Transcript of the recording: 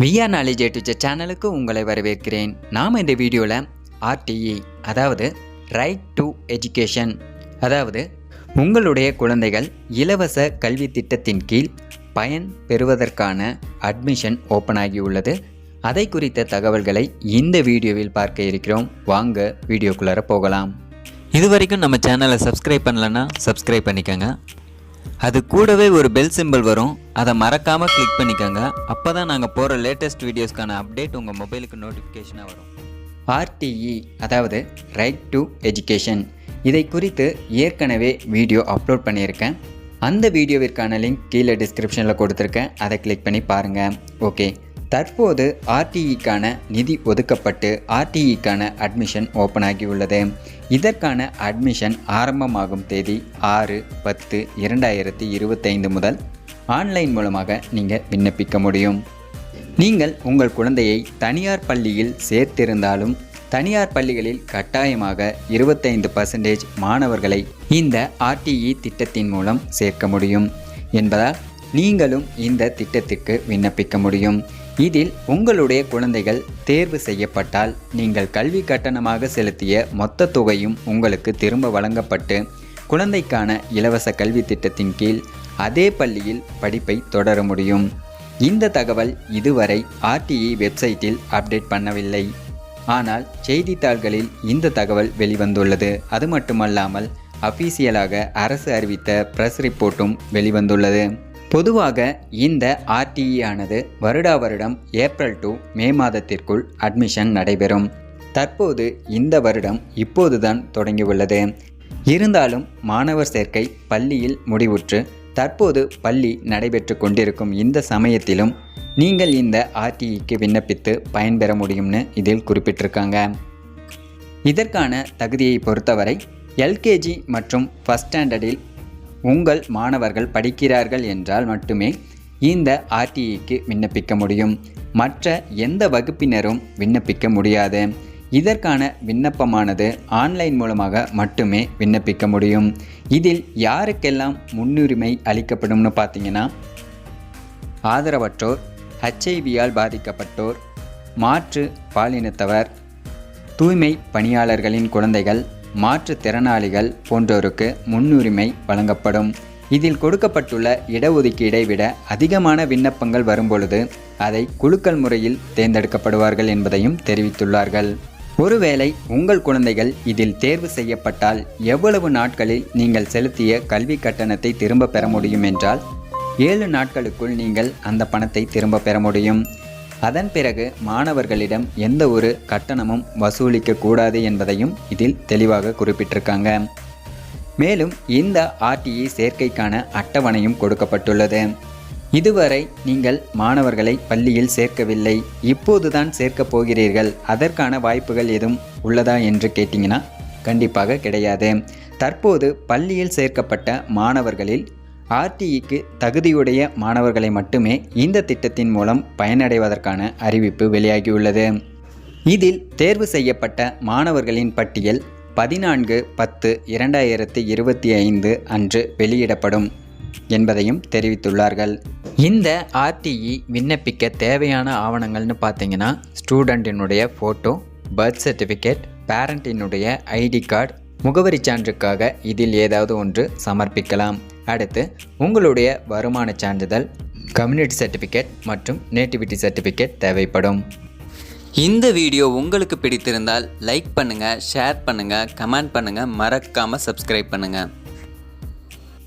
VR knowledge a to Z சேனலுக்கு உங்களை வரவேற்கிறேன். நாம் இந்த வீடியோவில் ஆர்டிஇ அதாவது ரைட் டு எஜுகேஷன் அதாவது உங்களுடைய குழந்தைகள் இலவச கல்வி திட்டத்தின் கீழ் பயன் பெறுவதற்கான அட்மிஷன் ஓப்பன் ஆகியுள்ளது. அதை குறித்த தகவல்களை இந்த வீடியோவில் பார்க்க இருக்கிறோம். வாங்க வீடியோக்குள்ளார போகலாம். இதுவரைக்கும் நம்ம சேனலை சப்ஸ்கிரைப் பண்ணலன்னா சப்ஸ்கிரைப் பண்ணிக்கோங்க. அது கூடவே ஒரு பெல் சிம்பிள் வரும், அதை மறக்காமல் கிளிக் பண்ணிக்கோங்க. அப்போ தான் நாங்கள் போகிற லேட்டஸ்ட் வீடியோஸ்க்கான அப்டேட் உங்கள் மொபைலுக்கு நோட்டிஃபிகேஷனாக வரும். ஆர்டிஇ அதாவது ரைட் டு எஜுகேஷன், இதை குறித்து ஏற்கனவே வீடியோ அப்லோட் பண்ணியிருக்கேன். அந்த வீடியோவிற்கான லிங்க் கீழே டிஸ்கிரிப்ஷனில் கொடுத்துருக்கேன், அதை கிளிக் பண்ணி பாருங்கள். ஓகே, தற்போது ஆர்டிஇக்கான நிதி ஒதுக்கப்பட்டு ஆர்டிஇக்கான அட்மிஷன் ஓப்பன் ஆகியுள்ளது. இதற்கான அட்மிஷன் ஆரம்பமாகும் தேதி 6/10/2025 முதல் ஆன்லைன் மூலமாக நீங்கள் விண்ணப்பிக்க முடியும். நீங்கள் உங்கள் குழந்தையை தனியார் பள்ளியில் சேர்த்திருந்தாலும் தனியார் பள்ளிகளில் கட்டாயமாக 25% மாணவர்களை இந்த ஆர்டிஇ திட்டத்தின் மூலம் சேர்க்க முடியும் என்பதால் நீங்களும் இந்த திட்டத்திற்கு விண்ணப்பிக்க முடியும். இதில் உங்களுடைய குழந்தைகள் தேர்வு செய்யப்பட்டால் நீங்கள் கல்வி கட்டணமாக செலுத்திய மொத்த தொகையும் உங்களுக்கு திரும்ப வழங்கப்பட்டு குழந்தைக்கான இலவச கல்வி திட்டத்தின் கீழ் அதே பள்ளியில் படிப்பை தொடர முடியும். இந்த தகவல் இதுவரை ஆர்டிஇ வெப்சைட்டில் அப்டேட் பண்ணவில்லை. ஆனால் செய்தித்தாள்களில் இந்த தகவல் வெளிவந்துள்ளது. அது மட்டுமல்லாமல் அஃபீஷியலாக அரசு அறிவித்த பிரஸ் ரிப்போர்ட்டும் வெளிவந்துள்ளது. பொதுவாக இந்த ஆர்டிஇ ஆனது வருடா வருடம் ஏப்ரல் டு மே மாதத்திற்குள் அட்மிஷன் நடைபெறும். தற்போது இந்த வருடம் இப்போதுதான் தொடங்கியுள்ளது. இருந்தாலும் மாணவர் சேர்க்கை பள்ளியில் முடிவுற்று தற்போது பள்ளி நடைபெற்று கொண்டிருக்கும் இந்த சமயத்திலும் நீங்கள் இந்த ஆர்டிஇக்கு விண்ணப்பித்து பயன்பெற முடியும்னு இதில் குறிப்பிட்டிருக்காங்க. இதற்கான தகுதியை பொறுத்தவரை எல்கேஜி மற்றும் ஃபஸ்ட் ஸ்டாண்டர்டில் உங்கள் மாணவர்கள் படிக்கிறார்கள் என்றால் மட்டுமே இந்த ஆர்டிஇக்கு விண்ணப்பிக்க முடியும். மற்ற எந்த வகுப்பினரும் விண்ணப்பிக்க முடியாது. இதற்கான விண்ணப்பமானது ஆன்லைன் மூலமாக மட்டுமே விண்ணப்பிக்க முடியும். இதில் யாருக்கெல்லாம் முன்னுரிமை அளிக்கப்படும்னு பார்த்தீங்கன்னா, ஆதரவற்றோர், ஹெச்ஐவியால் பாதிக்கப்பட்டோர், மாற்று பாலினத்தவர், தூய்மை பணியாளர்களின் குழந்தைகள், மாற்றுத்திறனாளிகள் போன்றோருக்கு முன்னுரிமை வழங்கப்படும். இதில் கொடுக்கப்பட்டுள்ள இடஒதுக்கீடை விட அதிகமான விண்ணப்பங்கள் வரும்பொழுது அதை குலுக்கல் முறையில் தேர்ந்தெடுக்கப்படுவார்கள் என்பதையும் தெரிவித்துள்ளார்கள். ஒருவேளை உங்கள் குழந்தைகள் இதில் தேர்வு செய்யப்பட்டால் எவ்வளவு நாட்களில் நீங்கள் செலுத்திய கல்வி கட்டணத்தை திரும்ப பெற முடியும் என்றால் 7 நாட்களுக்குள் நீங்கள் அந்த பணத்தை திரும்ப பெற முடியும். அதன் பிறகு மாணவர்களிடம் எந்த ஒரு கட்டணமும் வசூலிக்க கூடாது என்பதையும் இதில் தெளிவாக குறிப்பிட்டிருக்காங்க. மேலும் இந்த ஆர்டிஇ சேர்க்கைக்கான அட்டவணையும் கொடுக்கப்பட்டுள்ளது. இதுவரை நீங்கள் மாணவர்களை பள்ளியில் சேர்க்கவில்லை, இப்போதுதான் சேர்க்கப் போகிறீர்கள், அதற்கான வாய்ப்புகள் எதுவும் உள்ளதா என்று கேட்டிங்கன்னா கண்டிப்பாக கிடையாது. தற்போது பள்ளியில் சேர்க்கப்பட்ட மாணவர்களில் ஆர்டிஇக்கு தகுதியுடைய மாணவர்களை மட்டுமே இந்த திட்டத்தின் மூலம் பயனடைவதற்கான அறிவிப்பு வெளியாகியுள்ளது. இதில் தேர்வு செய்யப்பட்ட மாணவர்களின் பட்டியல் 14/10/2025 அன்று வெளியிடப்படும் என்பதையும் தெரிவித்துள்ளார்கள். இந்த ஆர்டிஇ விண்ணப்பிக்க தேவையான ஆவணங்கள்னு பார்த்தீங்கன்னா, ஸ்டூடெண்ட்டினுடைய ஃபோட்டோ, பர்த் சர்டிஃபிகேட், பேரண்டினுடைய ஐடி கார்டு, முகவரி சான்றுக்காக இதில் ஏதாவது ஒன்று சமர்ப்பிக்கலாம். அடுத்து உங்களுடைய வருமான சான்றிதழ், கம்யூனிட்டி சர்டிஃபிகேட் மற்றும் நேட்டிவிட்டி சர்டிஃபிகேட் தேவைப்படும். இந்த வீடியோ உங்களுக்கு பிடித்திருந்தால் லைக் பண்ணுங்கள், ஷேர் பண்ணுங்கள், கமெண்ட் பண்ணுங்கள், மறக்காமல் சப்ஸ்கிரைப் பண்ணுங்கள்.